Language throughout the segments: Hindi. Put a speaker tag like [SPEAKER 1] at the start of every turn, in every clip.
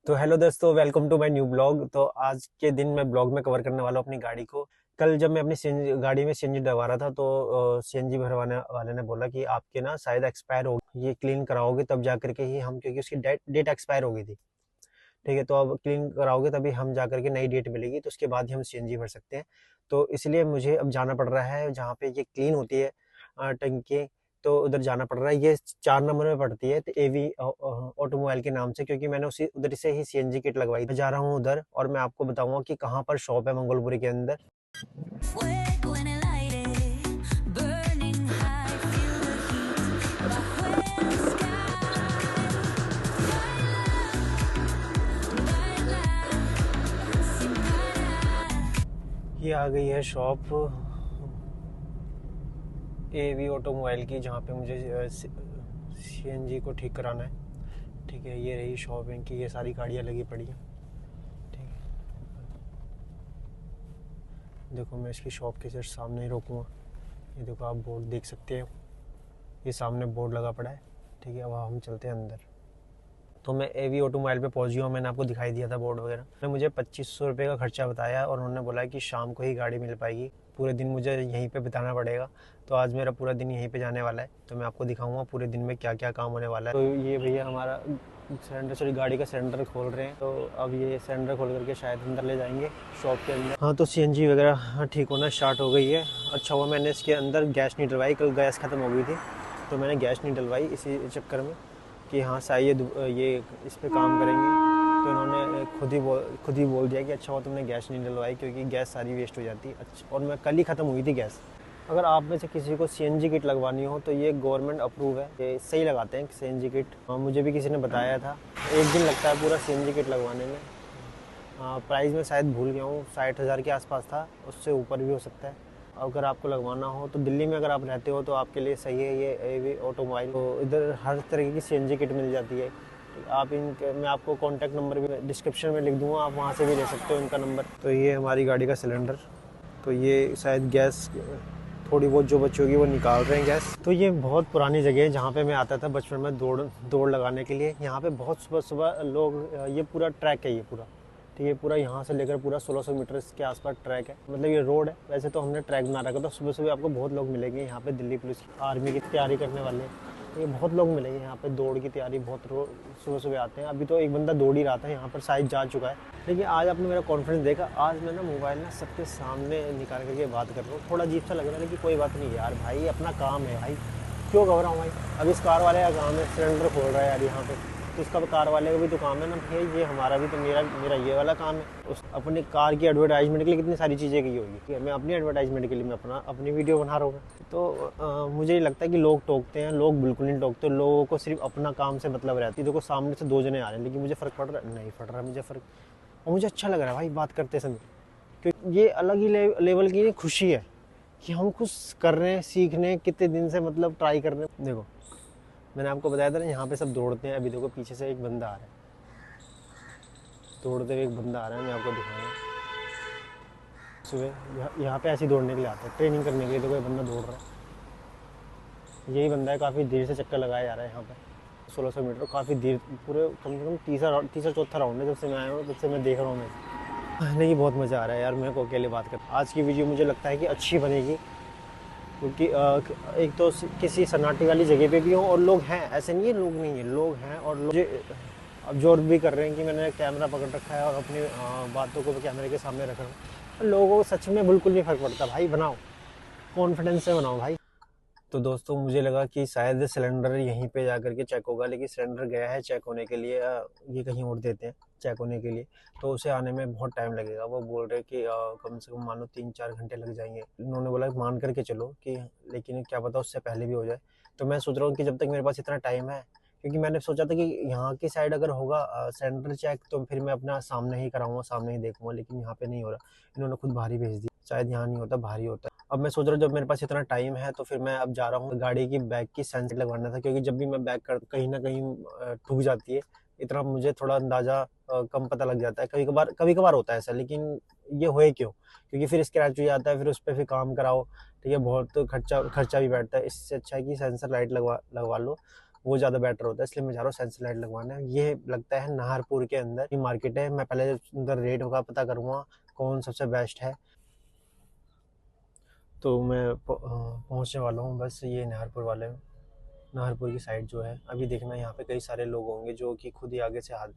[SPEAKER 1] तो हेलो दोस्तों, welcome to my new blog. तो आज के दिन मैं ब्लॉग में कवर करने वाला हूँ अपनी गाड़ी को। कल जब मैं अपनी सीएनजी गाड़ी में सीएनजी डलवा रहा था तो सीएनजी भरवाने वाले ने बोला कि आपके ना शायद एक्सपायर हो, ये क्लीन कराओगे तब जा करके ही हम, क्योंकि उसकी डेट एक्सपायर हो गई थी। ठीक है, तो अब क्लीन कराओगे तभी हम जा करके नई डेट मिलेगी, तो उसके बाद ही हम सीएनजी भर सकते हैं। तो इसलिए मुझे अब जाना पड़ रहा है जहाँ पे ये क्लीन होती है टंकी। तो उधर जाना पड़ रहा है। ये 4 नंबर में पड़ती है, तो एवी ऑटोमोबाइल के नाम से, क्योंकि मैंने उसी उधर से ही सीएनजी किट लगवाई। मैं जा रहा हूँ उधर और मैं आपको बताऊंगा कि कहाँ पर शॉप है मंगोलपुरी के अंदर।
[SPEAKER 2] Fuego en el aire, burning high, feel the heat, bajo el sky. Baila, baila, sin parar.
[SPEAKER 1] ये आ गई है शॉप एवी ऑटोमोबाइल की, जहाँ पे मुझे सीएनजी को ठीक कराना है। ठीक है, ये रही शॉप इनकी। ये सारी गाड़ियाँ लगी पड़ी हैं। ठीक है, देखो मैं इसकी शॉप के जस्ट सामने ही रोकूँगा। ये देखो, आप बोर्ड देख सकते हो, ये सामने बोर्ड लगा पड़ा है। ठीक है, अब हम चलते हैं अंदर। तो मैं एवी ऑटोमोबाइल पे पहुंच गया हूँ। मैंने आपको दिखाई दिया था बोर्ड वगैरह। उन्होंने मुझे 2500 रुपये का खर्चा बताया और उन्होंने बोला कि शाम को ही गाड़ी मिल पाएगी, पूरे दिन मुझे यहीं पे बिताना पड़ेगा। तो आज मेरा पूरा दिन यहीं पे जाने वाला है। तो मैं आपको दिखाऊंगा पूरे दिन में क्या क्या काम होने वाला है। तो ये भैया हमारा सिलेंडर, सॉरी गाड़ी का सिलेंडर खोल रहे हैं। तो अब ये सिलेंडर खोल करके शायद अंदर ले जाएंगे शॉप के अंदर। हाँ, तो सीएनजी वगैरह ठीक होना स्टार्ट हो गई है। अच्छा हुआ मैंने इसके अंदर गैस नहीं डलवाई, कल गैस ख़त्म हो गई थी तो मैंने गैस नहीं डलवाई इसी चक्कर में कि हाँ शायद ये इस पे काम करेंगे। तो इन्होंने खुद ही बोल दिया कि अच्छा हुआ तुमने गैस नहीं डलवाई, क्योंकि गैस सारी वेस्ट हो जाती है। अच्छा, और मैं कल ही ख़त्म हुई थी गैस। अगर आप में से किसी को सीएनजी किट लगवानी हो तो ये गवर्नमेंट अप्रूव है, ये सही लगाते हैं सीएनजी किट। मुझे भी किसी ने बताया था। एक दिन लगता है पूरा सीएनजी किट लगवाने में। प्राइस में शायद भूल गया हूँ, 60,000 के आसपास था, उससे ऊपर भी हो सकता है। अगर आपको लगवाना हो तो दिल्ली में अगर आप रहते हो तो आपके लिए सही है ये एवी ऑटोमोबाइल। तो इधर हर तरह की सीएनजी किट मिल जाती है। आप इनके, मैं आपको कॉन्टैक्ट नंबर भी डिस्क्रिप्शन में लिख दूंगा, आप वहाँ से भी ले सकते हो इनका नंबर। तो ये हमारी गाड़ी का सिलेंडर। तो ये शायद गैस थोड़ी बहुत जो बची होगी वो निकाल रहे हैं गैस। तो ये बहुत पुरानी जगह है जहाँ पे मैं आता था बचपन में दौड़ दौड़ लगाने के लिए। यहाँ पे बहुत सुबह सुबह लोग, ये पूरा ट्रैक है ये पूरा। ठीक है, पूरा यहाँ से लेकर पूरा 1600 मीटर के आसपास ट्रैक है, मतलब ये रोड है। वैसे तो हमने ट्रैक बना रखा था। सुबह सुबह आपको बहुत लोग मिलेंगे यहाँ पे, दिल्ली पुलिस आर्मी की तैयारी करने वाले। ये बहुत लोग मिलेंगे यहाँ पे, दौड़ की तैयारी बहुत सुबह सुबह आते हैं। अभी तो एक बंदा दौड़ ही रहा था यहाँ पर, शायद जा चुका है। लेकिन आज आपने मेरा कॉन्फिडेंस देखा। आज मैं ना मोबाइल ना सबके सामने निकाल करके बात कर रहा हूँ। थोड़ा अजीब सा लग रहा है, लेकिन कोई बात नहीं यार, भाई अपना काम है भाई, क्यों घबराऊँ भाई। अब इस कार वाले का काम है, सिलेंडर खोल रहा है यार यहाँ पे, तो उसका कार वाले का भी तो काम है ना भैया। ये हमारा भी तो, मेरा मेरा ये वाला काम है। उस अपनी कार की एडवर्टाइजमेंट के लिए कितनी सारी चीज़ें की होगी। ठीक है, मैं अपनी एडवर्टाइजमेंट के लिए मैं अपनी वीडियो बना रहा हूँ। तो मुझे लगता है कि लोग टोकते हैं। लोग बिल्कुल नहीं टोकते, लोगों को सिर्फ अपना काम से मतलब रहती है। देखो सामने से 2 जने आ रहे हैं, लेकिन मुझे फ़र्क पड़ रहा है? नहीं पड़ रहा मुझे फ़र्क। और मुझे अच्छा लग रहा है भाई बात करते समय, क्योंकि ये अलग ही लेवल की खुशी है कि हम कुछ कर रहे हैं, सीख रहे हैं, कितने दिन से मतलब ट्राई कर रहे हैं। देखो मैंने आपको बताया था ना, यहाँ पे सब दौड़ते हैं। अभी देखो पीछे से एक बंदा आ रहा है, दौड़ते हुए एक बंदा आ रहा है, मैं आपको दिखाऊंगा। सुबह यहाँ पे ऐसे दौड़ने के लिए आता है, ट्रेनिंग करने के लिए। देखो ये बंदा दौड़ रहा है, यही बंदा है। काफ़ी देर से चक्कर लगाया जा रहा है यहाँ पर 1600 मीटर, काफ़ी देर, पूरे कम से कम तीसरा चौथा राउंड है जब से मैं आया हूँ, तब से मैं देख रहा हूँ। मैं नहीं, बहुत मज़ा आ रहा है यार मेरे को अकेले बात कर। आज की वीडियो मुझे लगता है कि अच्छी बनेगी, क्योंकि एक तो किसी सन्नाटी वाली जगह पे भी हो और लोग हैं, ऐसे नहीं है लोग नहीं है, लोग हैं। और लोग ऑब्जर्व भी कर रहे हैं कि मैंने कैमरा पकड़ रखा है और अपनी बातों को कैमरे के सामने रख रहा हूँ। लोगों को सच में बिल्कुल नहीं फ़र्क पड़ता भाई। बनाओ, कॉन्फिडेंस से बनाओ भाई। तो दोस्तों मुझे लगा कि शायद सिलेंडर यहीं पे जा करके चेक होगा, लेकिन सिलेंडर गया है चेक होने के लिए। ये कहीं और देते हैं चेक होने के लिए, तो उसे आने में बहुत टाइम लगेगा। वो बोल रहे कि कम से कम मानो 3-4 घंटे लग जाएंगे। उन्होंने बोला मान करके चलो कि, लेकिन क्या पता उससे पहले भी हो जाए। तो मैं सोच रहा हूँ कि जब तक मेरे पास इतना टाइम है, क्योंकि मैंने सोचा था कि यहाँ की साइड अगर होगा सिलेंडर चेक तो फिर मैं अपना सामने ही कराऊंगा, सामने ही देखूंगा। लेकिन यहाँ पे नहीं हो रहा, इन्होंने खुद बाहर ही भेज दिया। शायद यहाँ नहीं होता, बाहर ही होता है। अब मैं सोच रहा हूँ जब मेरे पास इतना टाइम है तो फिर मैं अब जा रहा हूँ गाड़ी की बैक की सेंसर लगवाना था, क्योंकि जब भी मैं बैक कर कहीं ना कहीं ठुक जाती है। इतना मुझे थोड़ा अंदाज़ा कम पता लग जाता है। कभी कभार होता है ऐसा, लेकिन ये हुए क्यों? क्योंकि फिर स्क्रैच हो जाता है, फिर उस पर फिर काम कराओ। ठीक है, बहुत खर्चा खर्चा भी बैठता है। इससे अच्छा है कि सेंसर लाइट लगवा लगवा लो, वो ज़्यादा बेटर होता है, इसलिए मैं जा रहा हूँ सेंसर लाइट लगवाना। ये लगता है नाहरपुर के अंदर ही मार्केट है। मैं पहले अंदर रेट का पता करूँगा कौन सबसे बेस्ट है। तो मैं पहुँचने वाला हूँ बस, ये नाहरपुर की साइड जो है। अभी देखना यहाँ पे कई सारे लोग होंगे जो कि खुद ही आगे से हाथ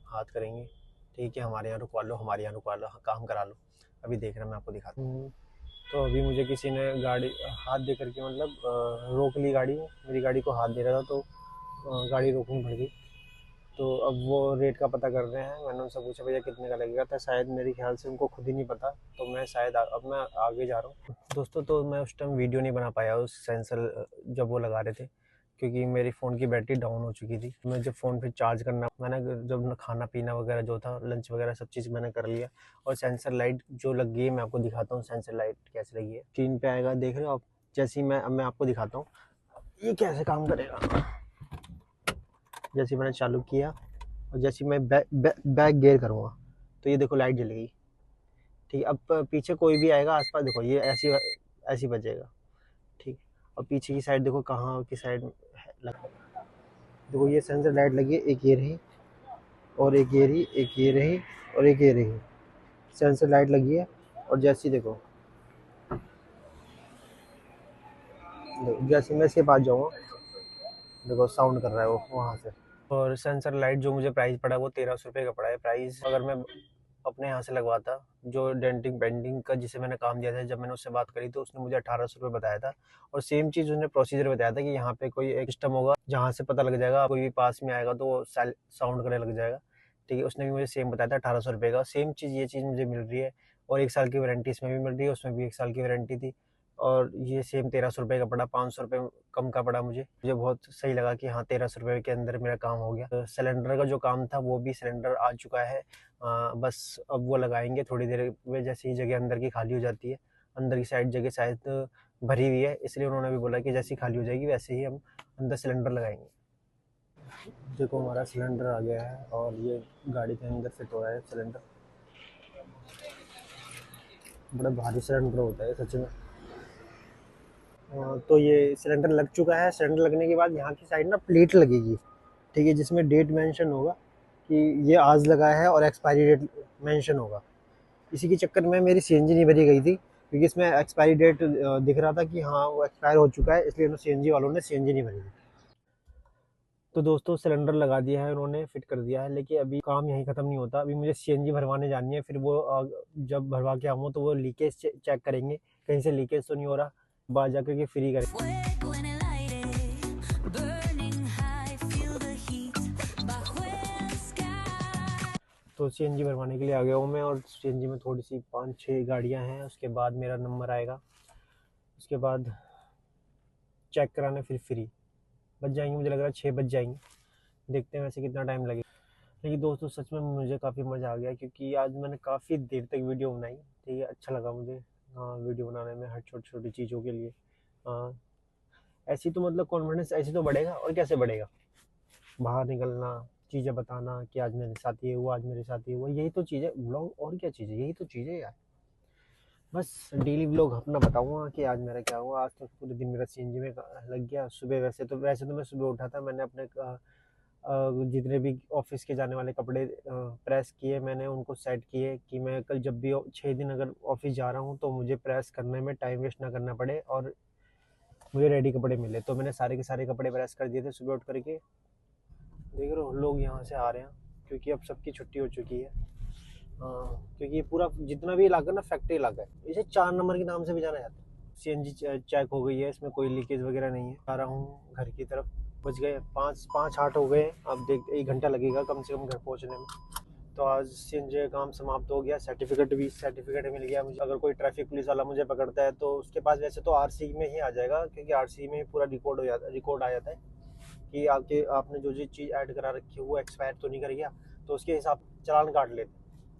[SPEAKER 1] हाथ करेंगे, ठीक है, हमारे यहाँ रुकवा लो, हमारे यहाँ रुकवा लो, काम करा लो। अभी देख रहा मैं आपको दिखाता हूँ। तो अभी मुझे किसी ने गाड़ी हाथ दे करके मतलब रोक ली गाड़ी, मेरी गाड़ी को हाथ दे रहा था, तो गाड़ी रोकनी पड़ गई। तो अब वो रेट का पता कर रहे हैं। मैंने उनसे पूछा भैया कितने का लगेगा, था शायद मेरे ख्याल से उनको खुद ही नहीं पता। तो मैं शायद अब मैं आगे जा रहा हूँ दोस्तों। तो मैं उस टाइम वीडियो नहीं बना पाया उस सेंसर जब वो लगा रहे थे, क्योंकि मेरी फ़ोन की बैटरी डाउन हो चुकी थी। मैं जब फ़ोन फिर चार्ज करना, मैंने जब खाना पीना वगैरह जो था, लंच वगैरह सब चीज़ मैंने कर लिया। और सेंसर लाइट जो लग गई है, मैं आपको दिखाता हूँ सेंसर लाइट कैसे लगी है। स्क्रीन पे आएगा, देख रहे हो आप। जैसे ही मैं आपको दिखाता हूँ ये कैसे काम करेगा। जैसे मैंने चालू किया और जैसे मैं बैक गियर करूँगा तो ये देखो लाइट जल गई, ठीक है। अब पीछे कोई भी आएगा आसपास, देखो ये ऐसी बजेगा, ठीक। और पीछे की साइड देखो कहाँ की साइड देखो ये सेंसर लाइट लगी है, एक ये रही और एक ये रही, एक ये रही और एक ये रही, सेंसर लाइट लगी है। और जैसे देखो जैसे मैं इसके पास जाऊँगा, देखो साउंड कर रहा है वो वहाँ से। और सेंसर लाइट जो मुझे प्राइस पड़ा वो 1300 रुपये का पड़ा है प्राइस। अगर मैं अपने यहाँ से लगवाता, जो डेंटिंग बेंडिंग का जिसे मैंने काम दिया था, जब मैंने उससे बात करी तो उसने मुझे 1800 रुपये बताया था। और सेम चीज़ उसने प्रोसीजर बताया था कि यहाँ पे कोई एक सिस्टम होगा जहाँ से पता लग जाएगा, कोई भी पास में आएगा तो वो साउंड करने लग जाएगा, ठीक है। उसने भी मुझे सेम बताया था 1800 रुपये का। सेम चीज़ ये चीज़ मुझे मिल रही है और 1 साल की वारंटी इसमें भी मिल रही है, उसमें भी 1 साल की वारंटी थी। और ये सेम 1300 रुपये का पड़ा, 500 रुपये कम का पड़ा मुझे बहुत सही लगा कि हाँ 1300 रुपये के अंदर मेरा काम हो गया। तो सिलेंडर का जो काम था वो भी सिलेंडर आ चुका है। बस अब वो लगाएंगे थोड़ी देर में, जैसे ही जगह अंदर की खाली हो जाती है। अंदर की साइड जगह शायद भरी हुई है, इसलिए उन्होंने भी बोला कि जैसी खाली हो जाएगी वैसे ही हम अंदर सिलेंडर लगाएंगे। देखो हमारा सिलेंडर आ गया है और ये गाड़ी के अंदर फिट हो रहा है सिलेंडर। बड़ा भारी सिलेंडर होता है सच में। तो ये सिलेंडर लग चुका है। सिलेंडर लगने के बाद यहाँ की साइड ना प्लेट लगेगी, ठीक है, जिसमें डेट मेंशन होगा कि ये आज लगा है और एक्सपायरी डेट मेंशन होगा। इसी के चक्कर में मेरी सीएनजी नहीं भरी गई थी, क्योंकि इसमें एक्सपायरी डेट दिख रहा था कि हाँ वो एक्सपायर हो चुका है, इसलिए सीएनजी वालों ने सीएनजी नहीं भरी थी। तो दोस्तों सिलेंडर लगा दिया है उन्होंने, फिट कर दिया है, लेकिन अभी काम यहीं ख़त्म नहीं होता। अभी मुझे सीएनजी भरवाने जानी है। फिर वो जब भरवा के आऊँ तो वो लीकेज चेक करेंगे, कहीं से लीकेज तो नहीं हो रहा, बाहर जाकर के फ्री करें।
[SPEAKER 2] Fuego en el aire, burning high, feel the heat bajo el sky.
[SPEAKER 1] तो सीएनजी भरवाने के लिए आ गया हूँ मैं। और सीएनजी में थोड़ी सी 5-6 गाड़ियाँ हैं, उसके बाद मेरा नंबर आएगा, उसके बाद चेक कराने फिर फ्री बच जाएंगे। मुझे लग रहा है 6 बज जाएंगे, देखते हैं वैसे कितना टाइम लगेगा। लेकिन दोस्तों सच में मुझे काफ़ी मज़ा आ गया, क्योंकि आज मैंने काफ़ी देर तक वीडियो बनाई, ठीक है। अच्छा लगा मुझे वीडियो बनाने में, हर छोटी छोटी चीज़ों के लिए। हाँ, ऐसी तो मतलब कॉन्फिडेंस ऐसी तो बढ़ेगा, और कैसे बढ़ेगा, बाहर निकलना, चीज़ें बताना कि आज मेरे साथ ये हुआ, आज मेरे साथ ये हुआ, यही तो चीज़ है व्लॉग। और क्या चीज़ है, यही तो चीज़ है यार। बस डेली व्लॉग अपना बताऊंगा कि आज मेरा क्या हुआ। आज तो पूरे दिन मेरा सीएनजी में लग गया। सुबह वैसे तो मैं सुबह उठा था, मैंने अपने जितने भी ऑफिस के जाने वाले कपड़े प्रेस किए, मैंने उनको सेट किए कि मैं कल जब भी 6 दिन अगर ऑफिस जा रहा हूँ तो मुझे प्रेस करने में टाइम वेस्ट ना करना पड़े और मुझे रेडी कपड़े मिले। तो मैंने सारे के सारे कपड़े प्रेस कर दिए थे सुबह उठ करके। देख रहे हो लोग यहाँ से आ रहे हैं, क्योंकि अब सबकी छुट्टी हो चुकी है। क्योंकि ये पूरा जितना भी इलाका ना फैक्ट्री इलाका है, इसे 4 नंबर के नाम से भी जाना जाता है। सीएनजी चेक हो गई है, इसमें कोई लीकेज वगैरह नहीं है। आ रहा हूँ घर की तरफ, बज गए 5-8 हो गए। अब देख 1 घंटा लगेगा कम से कम घर पहुँचने में। तो आज सीएनजी का काम समाप्त हो गया। सर्टिफिकेट मिल गया मुझे। अगर कोई ट्रैफिक पुलिस वाला मुझे पकड़ता है तो उसके पास वैसे तो आरसी में ही आ जाएगा, क्योंकि आरसी में ही पूरा रिकॉर्ड आ जाता है कि आपने जो चीज़ ऐड करा रखी है वो एक्सपायर तो नहीं कर गया, तो उसके हिसाब चालान काट लेते।